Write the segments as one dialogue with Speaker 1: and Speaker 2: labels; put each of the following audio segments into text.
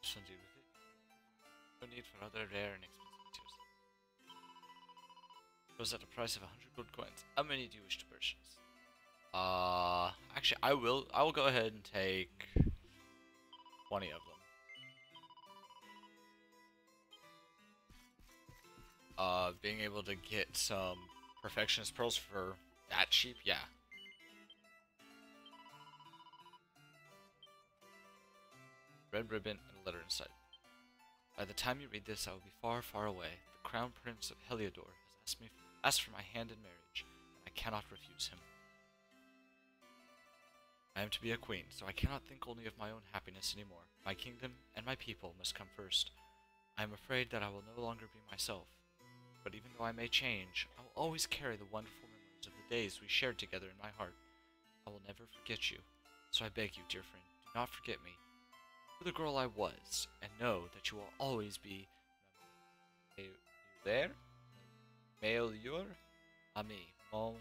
Speaker 1: this one deal with it. No need for other rare and expensive materials. It was at a price of 100 gold coins. How many do you wish to purchase? Actually, I will go ahead and take 20 of them. Being able to get some Perfectionist Pearls for that cheap, yeah. Red ribbon and a letter inside. By the time you read this, I will be far, far away. The Crown Prince of Heliodor has asked for my hand in marriage, and I cannot refuse him. I am to be a queen, so I cannot think only of my own happiness anymore. My kingdom and my people must come first. I am afraid that I will no longer be myself. But even though I may change, I will always carry the wonderful memories of the days we shared together in my heart. I will never forget you, so I beg you, dear friend, do not forget me. Know the girl I was, and know that you will always be there? Meilleur ami, mon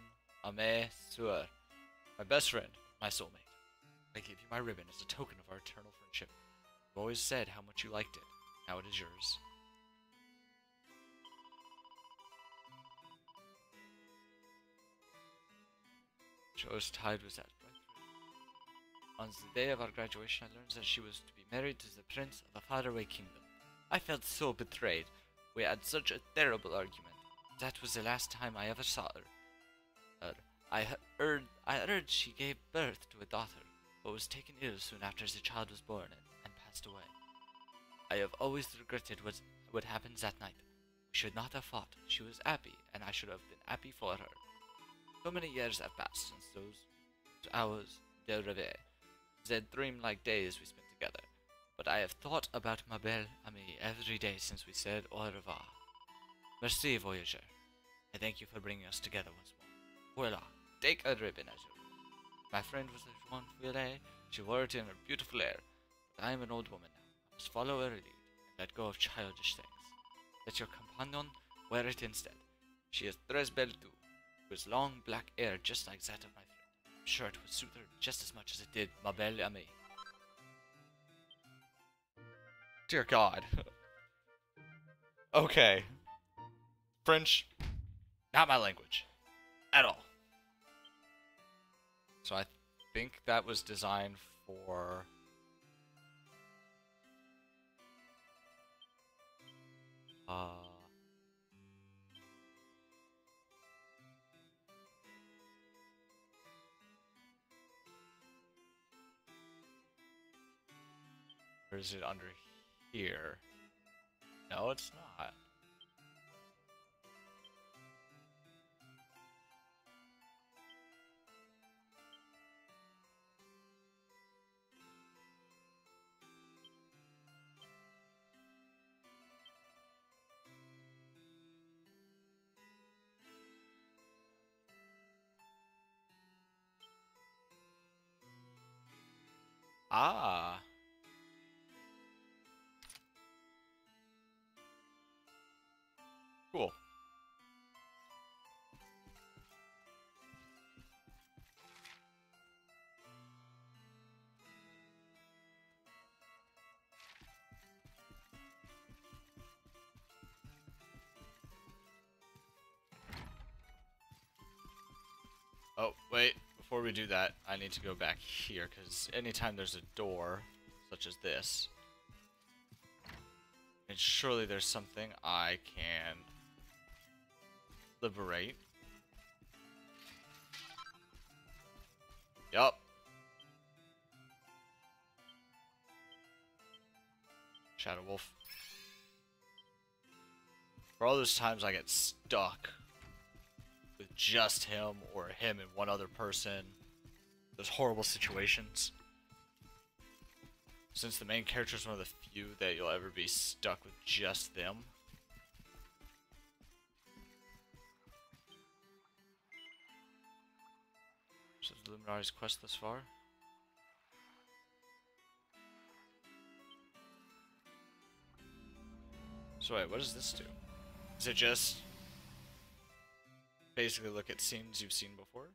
Speaker 1: ami sûr. My best friend, my soulmate. I give you my ribbon as a token of our eternal friendship. You've always said how much you liked it. Now it is yours. Joe's tide was at right. On the day of our graduation, I learned that she was to be married to the prince of a faraway kingdom. I felt so betrayed. We had such a terrible argument. That was the last time I ever saw her. I heard she gave birth to a daughter, but was taken ill soon after the child was born and passed away. I have always regretted what happened that night. We should not have fought. She was happy, and I should have been happy for her. So many years have passed since those hours de rêve, the dream-like days we spent together. But I have thought about ma belle amie every day since we said au revoir. Merci, voyageur. I thank you for bringing us together once more. Voila, take a ribbon as your ribbon. My friend was a Jean Fouillet. She wore it in her beautiful hair. But I am an old woman now. I must follow her lead and let go of childish things. Let your companion wear it instead. She is très belle too. With long black hair just like that of my friend. I'm sure it would suit her just as much as it did ma belle amie. Dear God. Okay. French, not my language. At all. So I think that was designed for... Or is it under here? No, it's not. Ah. Cool. Oh, wait. Before we do that, I need to go back here, because anytime there's a door, such as this, and surely there's something I can liberate. Yup. Shadowwolf. For all those times I get stuck with just him or him and one other person, those horrible situations. Since the main character is one of the few that you'll ever be stuck with just them. So is Luminari's quest thus far? So wait, what does this do? Is it just basically look at scenes you've seen before?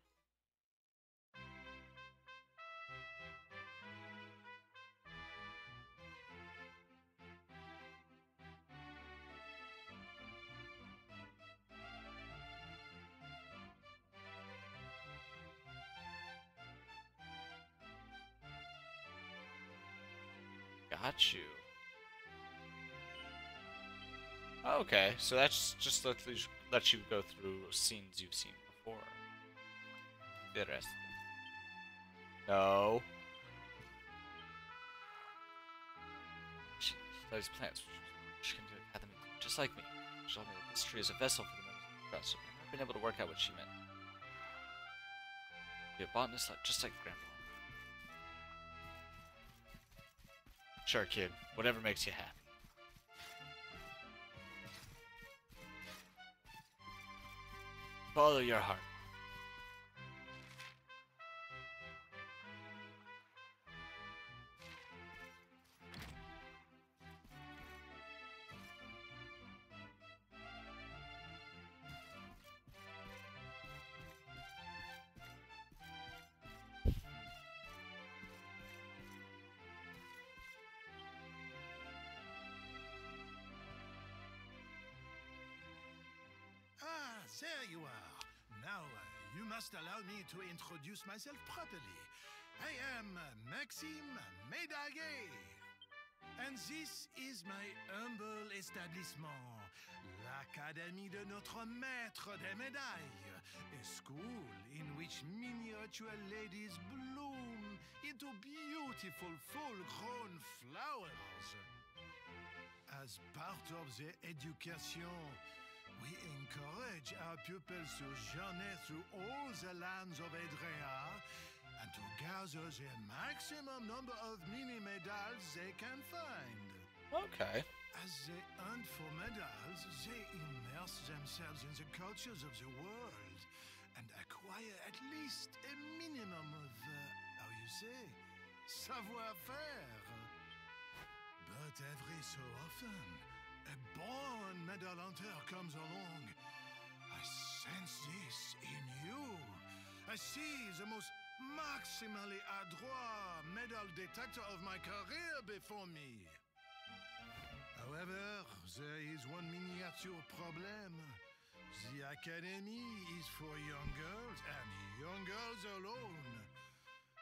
Speaker 1: got you. Okay, so that's just let you go through scenes you've seen before. Interesting. No. She studies plants. She came to the academy just like me. She told me that this tree is a vessel for the members of the trust. I've never been able to work out what she meant. Be a botanist just like Grandpa. Sure, kid. Whatever makes you happy. Follow your heart.
Speaker 2: There you are. Now, you must allow me to introduce myself properly. I am Maxime Médaillé. And this is my humble establishment, l'Académie de Notre Maître des Médailles, a school in which miniature ladies bloom into beautiful full-grown flowers. As part of the education, we encourage our pupils to journey through all the lands of Edrea and to gather the maximum number of mini medals they can find.
Speaker 1: Okay.
Speaker 2: As they hunt for medals, they immerse themselves in the cultures of the world and acquire at least a minimum of, how you say, savoir-faire. But every so often, a born medal hunter comes along. I sense this in you. I see the most maximally adroit medal detector of my career before me. However, there is one miniature problem. The academy is for young girls and young girls alone.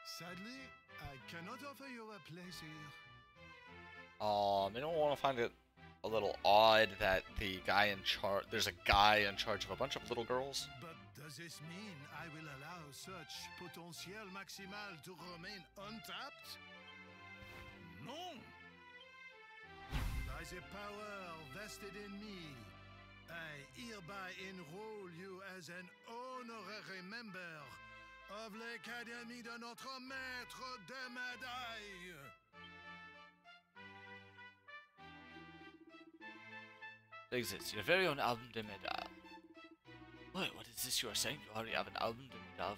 Speaker 2: Sadly, I cannot offer you a place here.
Speaker 1: I don't want to find it a little odd that the guy in charge, there's a guy in charge of a bunch of little girls.
Speaker 2: But does this mean I will allow such potential maximal to remain untapped? No! By the power vested in me, I hereby enroll you as an honorary member of l'Académie de Notre Maître des Médailles.
Speaker 1: Exists your very own album de medal. Wait, what is this you are saying? You already have an album de medal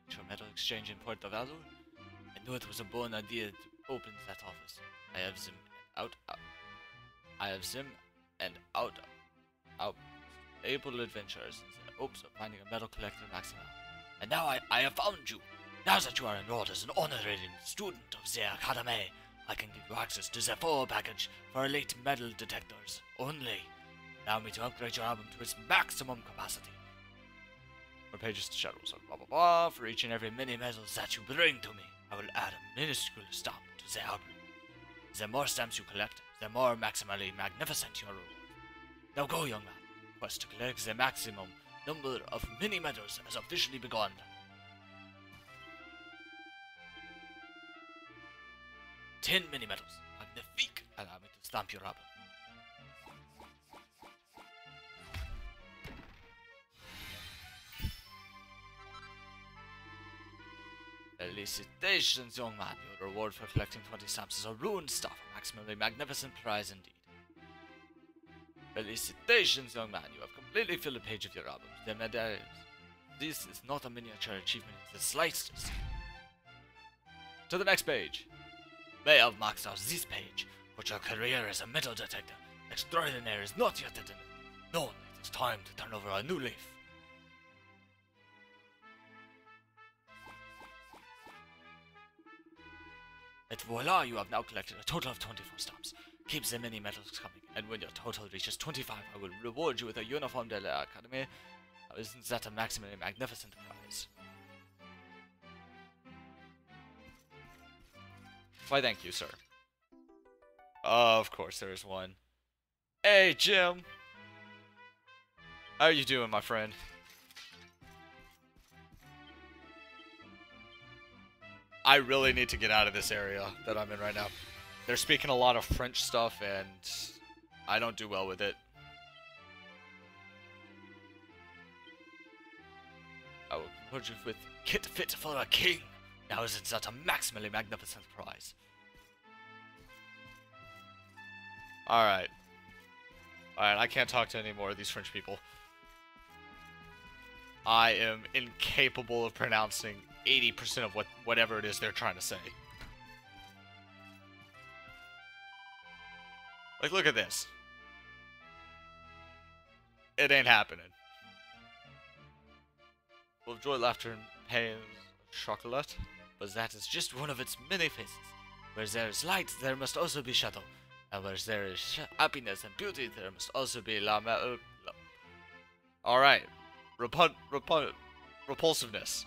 Speaker 1: for medal exchange in Puerto Valor? I knew it was a born idea to open that office. I have them out able adventurers in the hopes of finding a medal collector maximum. And now I have found you. Now that you are enrolled as an honorary student of the Academy, I can give you access to the full package for elite medal detectors only. Allow me to upgrade your album to its maximum capacity. More pages to Shadowwolf, so blah blah blah. For each and every mini medal that you bring to me, I will add a minuscule stamp to the album. The more stamps you collect, the more maximally magnificent your reward. Now go, young man. Quest to collect the maximum number of mini medals has officially begun. Ten mini medals. Magnifique. Allow me to stamp your album. Felicitations, young man. Your reward for collecting 20 stamps is a rune staff, a maximally magnificent prize indeed. Felicitations, young man. You have completely filled a page of your album. The medals. This is not a miniature achievement in the slightest. To the next page. May have maxed out this page, but your career as a metal detector extraordinaire is not yet at an end. No, it is time to turn over a new leaf. And voila, you have now collected a total of 24 stamps. Keep the mini medals coming, and when your total reaches 25, I will reward you with a uniform de l'Académie. Now, isn't that a maximally magnificent prize? Why, thank you, sir. Of course there is one. Hey, Jim. How you doing, my friend? I really need to get out of this area that I'm in right now. They're speaking a lot of French stuff, and I don't do well with it. I will reward you with kit fit for a king. Now isn't that a maximally magnificent prize? Alright. Alright, I can't talk to any more of these French people. I am incapable of pronouncing 80% of whatever it is they're trying to say. Like, look at this. It ain't happening. Full of joy, laughter, and pain, chocolate. But that is just one of its many faces. Where there is light, there must also be shadow. And where there is happiness and beauty, there must also be Alright. Repulsiveness.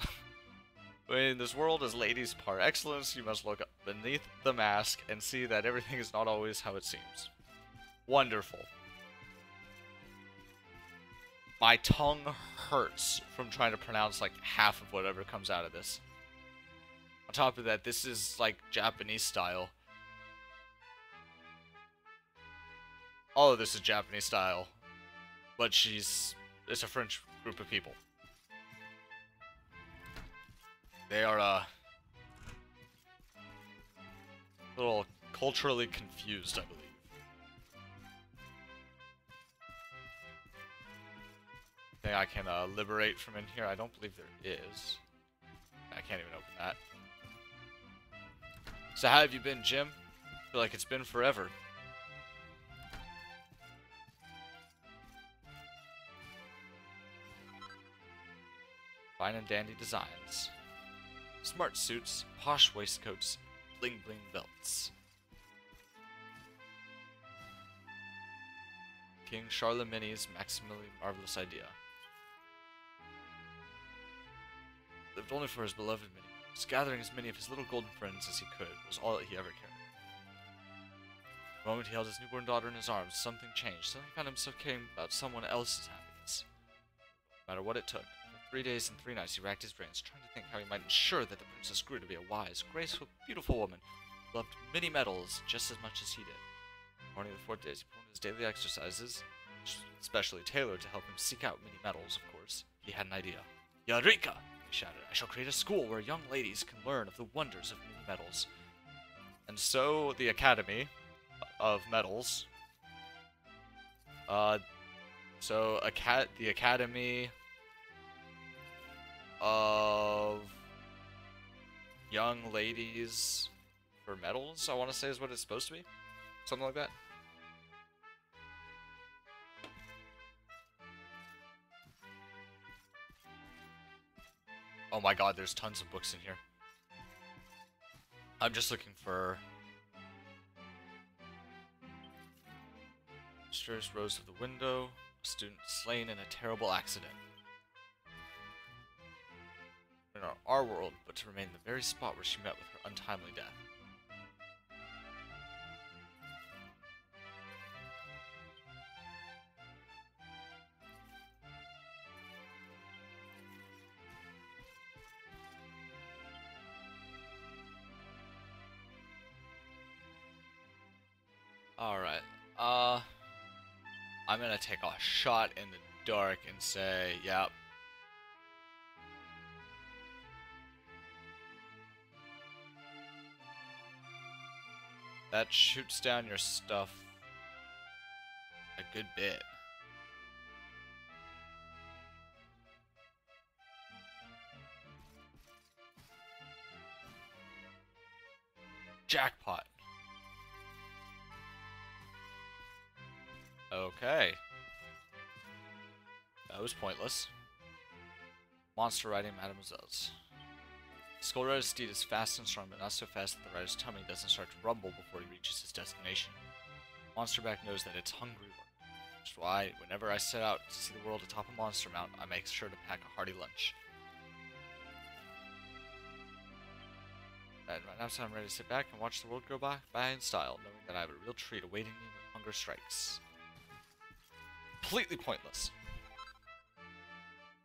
Speaker 1: In this world as ladies par excellence, you must look beneath the mask and see that everything is not always how it seems. Wonderful. My tongue hurts from trying to pronounce like half of whatever comes out of this. On top of that, this is like Japanese style. All of this is Japanese style. But it's a French group of people. They are, a little culturally confused, I believe. Thing I can, liberate from in here? I don't believe there is. I can't even open that. So how have you been, Jim? I feel like it's been forever. Fine and dandy designs. Smart suits, posh waistcoats, bling bling belts. King Charlemagne's maximally marvelous idea. Lived only for his beloved minions, gathering as many of his little golden friends as he could was all that he ever cared. The moment he held his newborn daughter in his arms, something changed. Suddenly he found himself caring about someone else's happiness. No matter what it took. 3 days and 3 nights he racked his brains, trying to think how he might ensure that the princess grew to be a wise, graceful, beautiful woman who loved many medals just as much as he did. Morning of the 4th day, he performed his daily exercises, specially tailored to help him seek out many medals, of course. He had an idea. Eureka! He shouted. I shall create a school where young ladies can learn of the wonders of many medals. And so, the Academy of Medals. The Academy of Young Ladies for Medals, I want to say is what it's supposed to be. Something like that. Oh my god, there's tons of books in here. I'm just looking for... Mysterious rose of the window. A student slain in a terrible accident. In our world, but to remain in the very spot where she met with her untimely death. Alright, I'm gonna take a shot in the dark and say, yep. That shoots down your stuff a good bit. Jackpot. Okay. That was pointless. Monster riding mademoiselles. Skullrider's steed is fast and strong, but not so fast that the rider's tummy doesn't start to rumble before he reaches his destination. Monsterback knows that it's hungry work, which is why, whenever I set out to see the world atop a monster mount, I make sure to pack a hearty lunch. And right now, so I'm ready to sit back and watch the world go by in style, knowing that I have a real treat awaiting me when hunger strikes. Completely pointless.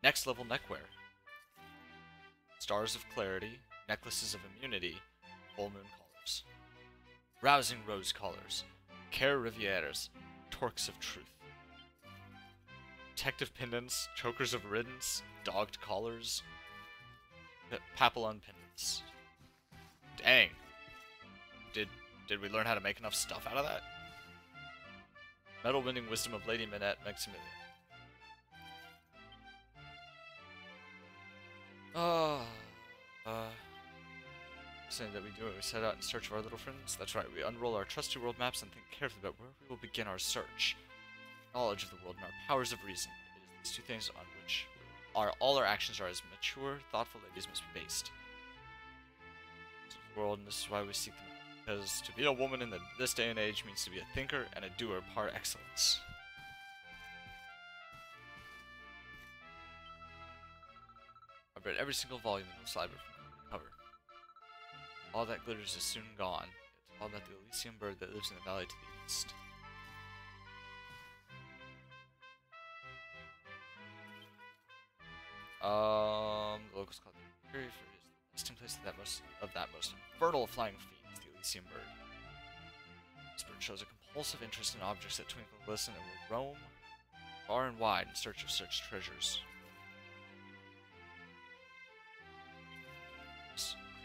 Speaker 1: Next level neckwear. Stars of clarity, necklaces of immunity, full moon collars. Rousing rose collars, care rivieres, torques of truth. Protective pendants, chokers of riddance, dogged collars, papillon pendants. Dang. Did we learn how to make enough stuff out of that? Medal winning wisdom of Lady Minette Maximilian. Saying that we do it, we set out in search of our little friends. That's right, we unroll our trusty world maps and think carefully about where we will begin our search. Knowledge of the world and our powers of reason. It is these two things on which all our actions are as mature, thoughtful ladies must be based. This is the world, and this is why we seek them. Because to be a woman in this day and age means to be a thinker and a doer par excellence. I've read every single volume in this library from cover to cover. All that glitters is soon gone. It's all about the Elysium bird that lives in the valley to the east. The locals call it the Fury for his resting place of that most fertile flying fiends, the Elysium bird. This bird shows a compulsive interest in objects that twinkle and glisten and will roam far and wide in search of such treasures.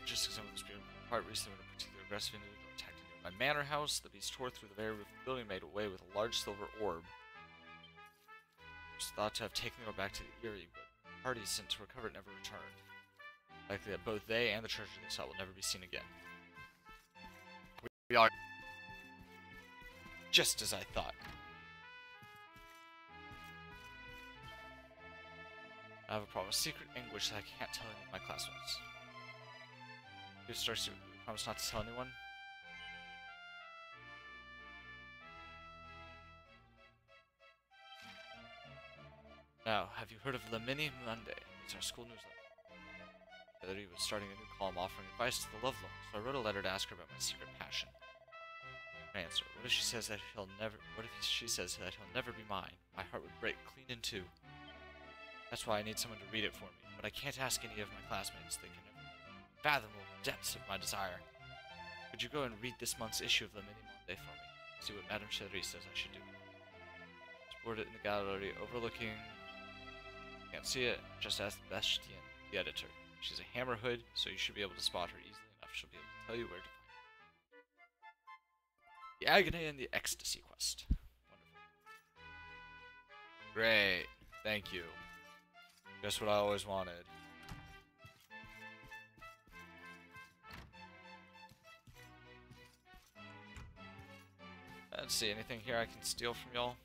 Speaker 1: Just as some of this beautiful part recently when a particular aggressive individual attacked a nearby manor house, the beast tore through the very roof of the building and made away with a large silver orb. It was thought to have taken the orb back to the Eyrie, but parties sent to recover it never returned. Likely that both they and the treasure they sought will never be seen again. We are just as I thought. I have a problem, a secret anguish that I can't tell any of my classmates. You starts to promise not to tell anyone. Now, have you heard of Le Mini Monday? It's our school newsletter. He was starting a new column offering advice to the lovelorn, so I wrote a letter to ask her about my secret passion. Her answer: what if she says that he'll never be mine? My heart would break clean in two. That's why I need someone to read it for me, but I can't ask any of my classmates. They can never fathom the depths of my desire. Could you go and read this month's issue of Le Mini Monday for me? See what Madame Chérie says I should do. Support it in the gallery overlooking... Can't see it, just ask Bastien, the editor. She's a hammerhood, so you should be able to spot her easily enough. She'll be able to tell you where to find her. The Agony and the Ecstasy Quest. Wonderful. Great. Thank you. Just what I always wanted. Let's see, anything here I can steal from y'all?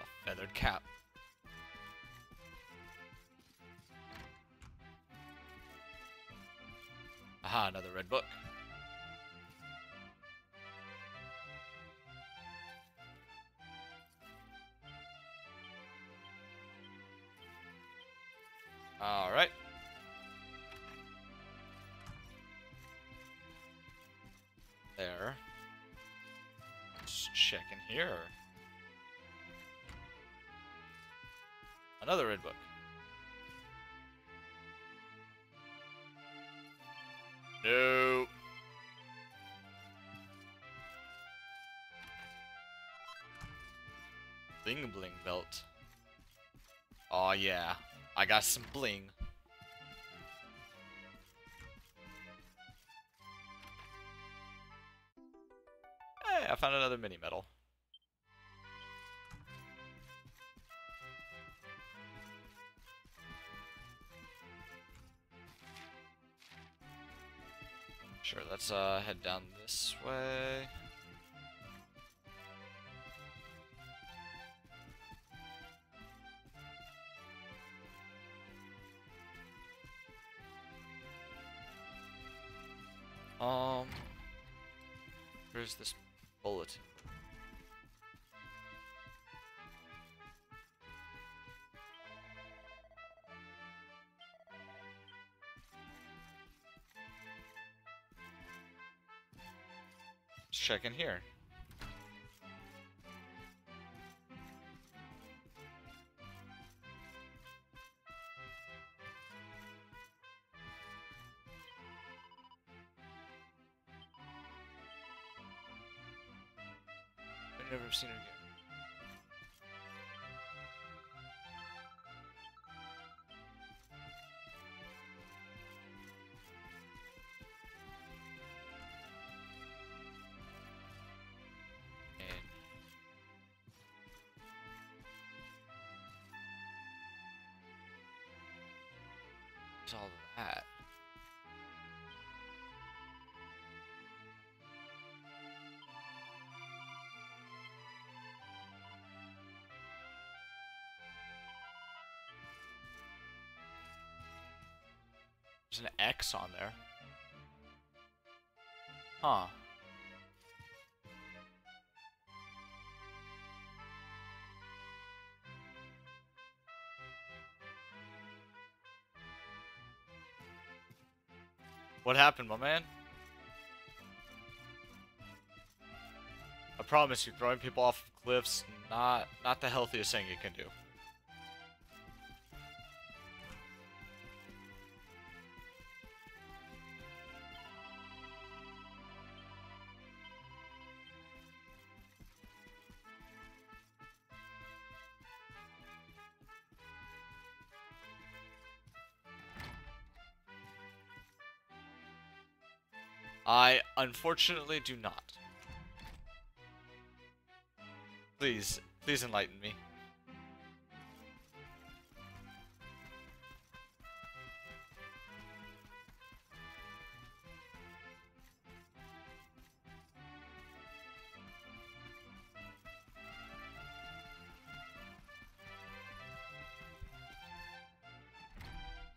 Speaker 1: A feathered cap. Aha, another red book. Alright. There. Let's check in here. Another red book. No. Bling bling belt. Aw, yeah. I got some bling. Hey, I found another mini medal. Sure, let's head down this way. Where's this bulletin? Let's check in here. I've never seen her again. What's all of that? There's an X on there. Huh. What happened, my man? I promise you, throwing people off of cliffs, not the healthiest thing you can do. I unfortunately do not. Please enlighten me.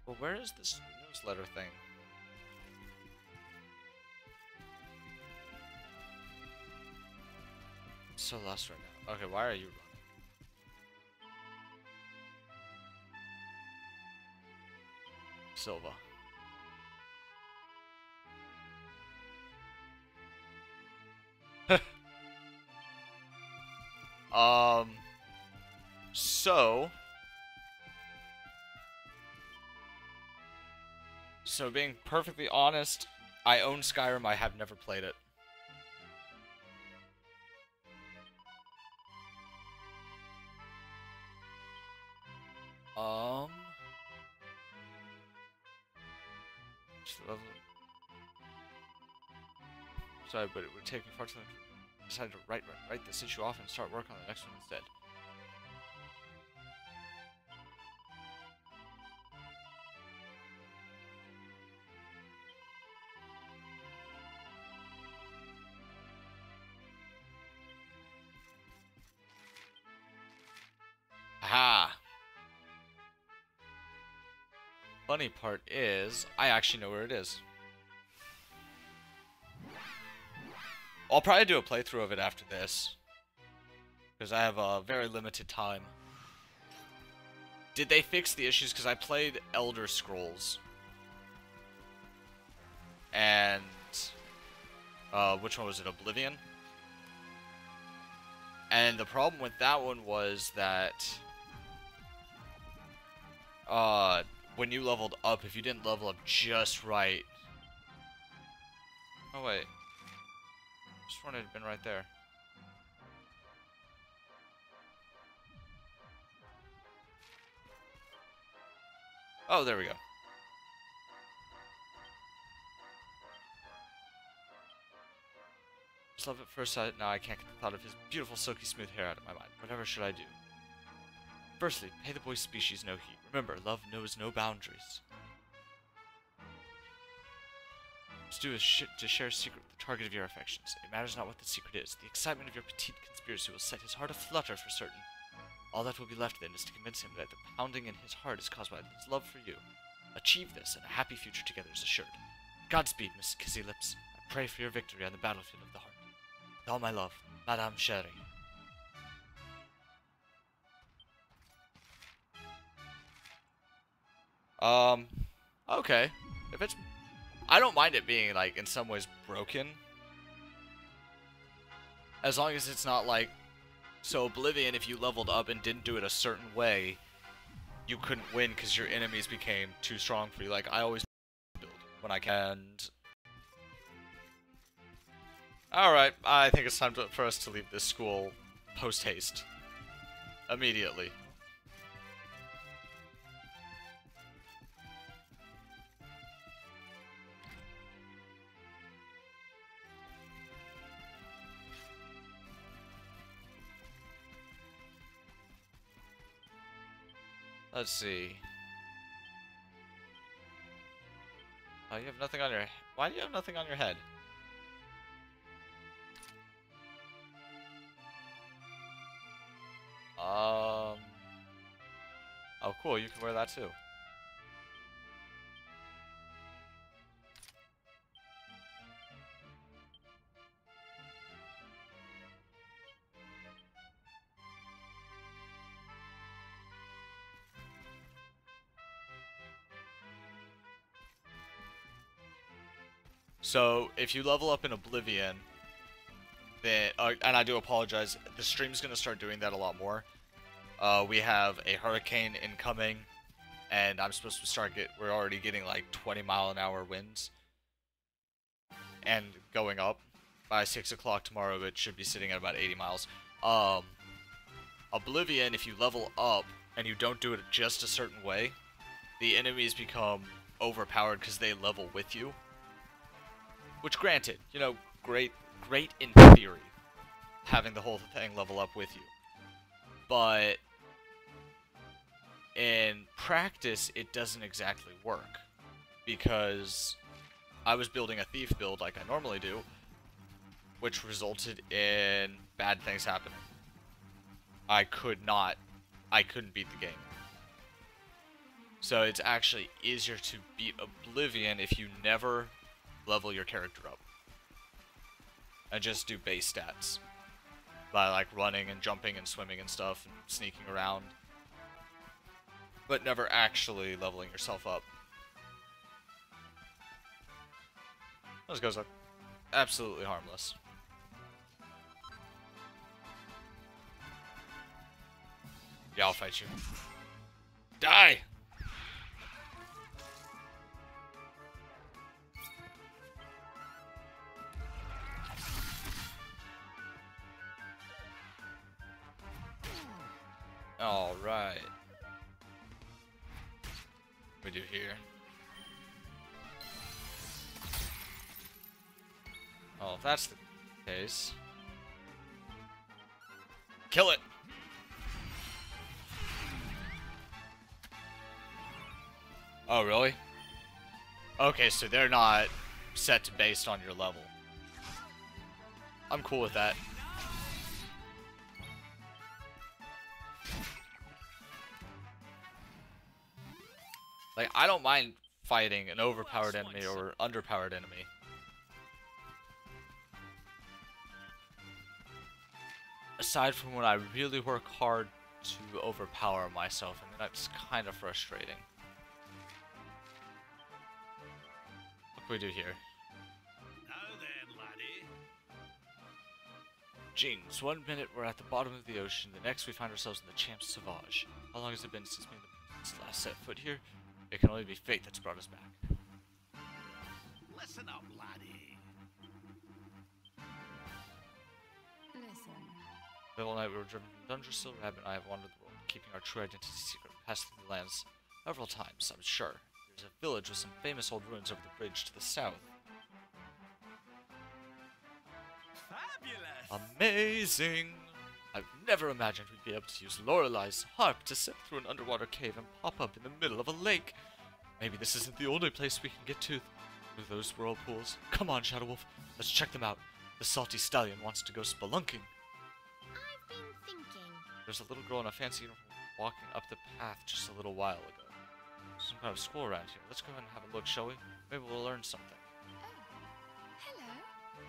Speaker 1: Well, where is this newsletter thing? So lost right now. Okay, why are you running? Silva. So being perfectly honest, I own Skyrim, I have never played it. Sorry, but it would take me far too long to decide to write this issue off and start work on the next one instead. Aha! Funny part is, I actually know where it is. I'll probably do a playthrough of it after this, because I have a very limited time. Did they fix the issues? Because I played Elder Scrolls. And, which one was it? Oblivion? And the problem with that one was that, when you leveled up, if you didn't level up just right... Oh, wait. Just wanted to have been right there. Oh, there we go. Just love at first sight. Now I can't get the thought of his beautiful, silky smooth hair out of my mind. Whatever should I do? Firstly, pay the boy's species no heed. Remember, love knows no boundaries. To do is to share a secret with the target of your affections. It matters not what the secret is. The excitement of your petite conspiracy will set his heart aflutter for certain. All that will be left then is to convince him that the pounding in his heart is caused by his love for you. Achieve this, and a happy future together is assured. Godspeed, Miss Kissy Lips. I pray for your victory on the battlefield of the heart. With all my love, Madame Chérie. Okay. If it's... I don't mind it being, like, in some ways broken. As long as it's not like... So Oblivion, if you leveled up and didn't do it a certain way, you couldn't win because your enemies became too strong for you. Like, I always build when I can. Alright, I think it's time for us to leave this school post-haste. Immediately. Let's see. Oh, you have nothing on your... Why do you have nothing on your head? Oh, cool. You can wear that too. So, if you level up in Oblivion, then, and I do apologize, the stream's gonna start doing that a lot more. We have a hurricane incoming, and I'm supposed to we're already getting like 20-mile-an-hour winds. And going up. By 6 o'clock tomorrow, it should be sitting at about 80 miles. Oblivion, if you level up, and you don't do it just a certain way, the enemies become overpowered because they level with you. Which, granted, you know, great in theory, having the whole thing level up with you. But in practice, it doesn't exactly work. Because I was building a thief build like I normally do, which resulted in bad things happening. I couldn't beat the game. So it's actually easier to beat Oblivion if you never level your character up. And just do base stats. By like running and jumping and swimming and stuff and sneaking around. But never actually leveling yourself up. Those guys are absolutely harmless. Yeah, I'll fight you. Die! Alright. What do we do here? Oh, if that's the case. Kill it! Oh, really? Okay, so they're not set to based on your level. I'm cool with that. Like, I don't mind fighting an overpowered enemy or underpowered enemy. Aside from when I really work hard to overpower myself, and that's kind of frustrating. What can we do here?
Speaker 2: Now then, laddie.
Speaker 1: Jeans, 1 minute we're at the bottom of the ocean, the next we find ourselves in the Champs Sauvage. How long has it been since me and the prince last set foot here? It can only be fate that's brought us back.
Speaker 2: Listen up, laddie.
Speaker 3: Listen.
Speaker 1: The whole night we were driven from Dungersville, Rabbit and I have wandered the world, keeping our true identity secret, passed through the lands several times, I'm sure. There's a village with some famous old ruins over the bridge to the south.
Speaker 2: Fabulous!
Speaker 1: Amazing! I've never imagined we'd be able to use Lorelei's harp to slip through an underwater cave and pop up in the middle of a lake. Maybe this isn't the only place we can get to with those whirlpools. Come on, Shadowwolf, let's check them out. The salty stallion wants to go spelunking.
Speaker 3: I've been thinking.
Speaker 1: There's a little girl in a fancy uniform walking up the path just a little while ago. Some kind of school around here. Let's go ahead and have a look, shall we? Maybe we'll learn something.
Speaker 3: Oh, hello.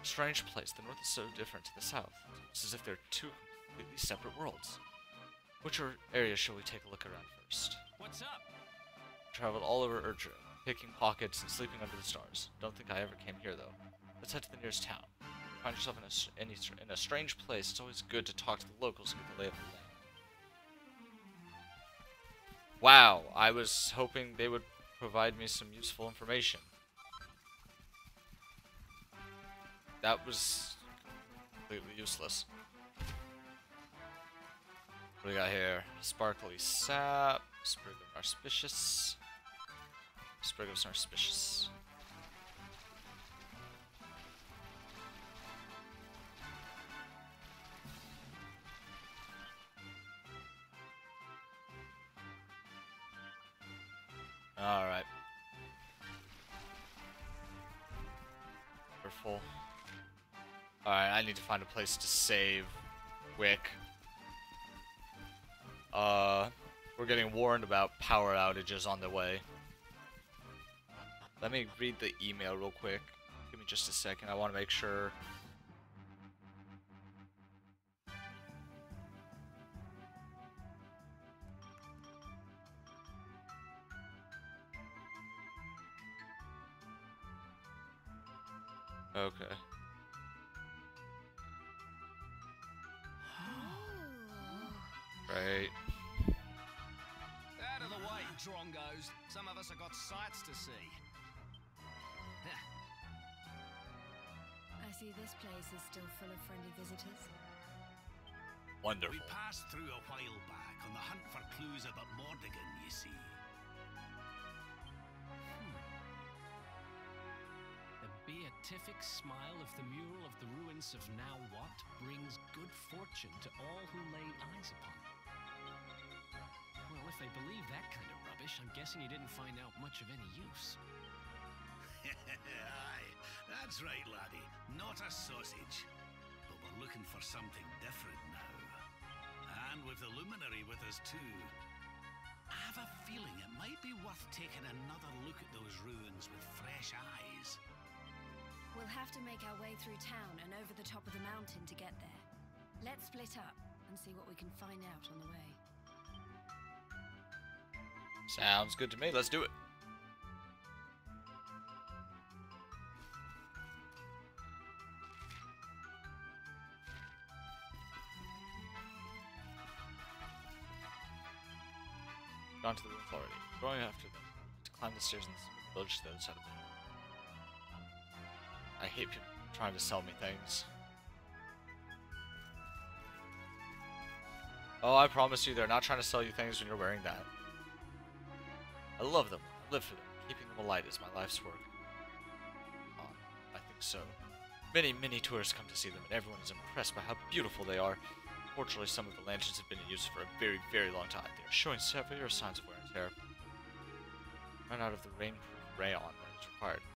Speaker 1: Strange place. The north is so different to the south. It's as if they're two completely separate worlds. Which areas shall we take a look around first?
Speaker 4: What's up?
Speaker 1: Traveled all over Erdra, picking pockets and sleeping under the stars. Don't think I ever came here, though. Let's head to the nearest town. find yourself in a strange place, it's always good to talk to the locals and get the lay of the land. Wow, I was hoping they would provide me some useful information. That was completely useless. What do we got here? Sparkly sap, sprig of narcissus, sprig of narcissus. Alright. We're full. Alright, I need to find a place to save quick. We're getting warned about power outages on the way. Let me read the email real quick. Give me just a second. I want to make sure. Okay. Right.
Speaker 4: Out of the way, drongos. Some of us have got sights to see.
Speaker 3: I see this place is still full of friendly visitors.
Speaker 1: Wonderful.
Speaker 2: We passed through a while back on the hunt for clues about Mordigan, you see.
Speaker 4: The beatific smile of the mural of the ruins of Now What brings good fortune to all who lay eyes upon it. Well, if they believe that kind of rubbish, I'm guessing you didn't find out much of any use.
Speaker 2: Aye, that's right, laddie. Not a sausage. But we're looking for something different now. And with the luminary with us too. I have a feeling it might be worth taking another look at those ruins with fresh eyes.
Speaker 3: We'll have to make our way through town and over the top of the mountain to get there. Let's split up and see what we can find out on the way.
Speaker 1: Sounds good to me. Let's do it. Gone to the roof already. Going after them. To climb the stairs in the village to the other side of the room. I hate people trying to sell me things. Oh, I promise you, they're not trying to sell you things when you're wearing that. I love them. I live for them. Keeping them alight is my life's work. I think so. Many, many tourists come to see them, and everyone is impressed by how beautiful they are. Fortunately, some of the lanterns have been in use for a very, very long time. They are showing severe signs of wear and tear. Run out of the rainproof rayon that is required.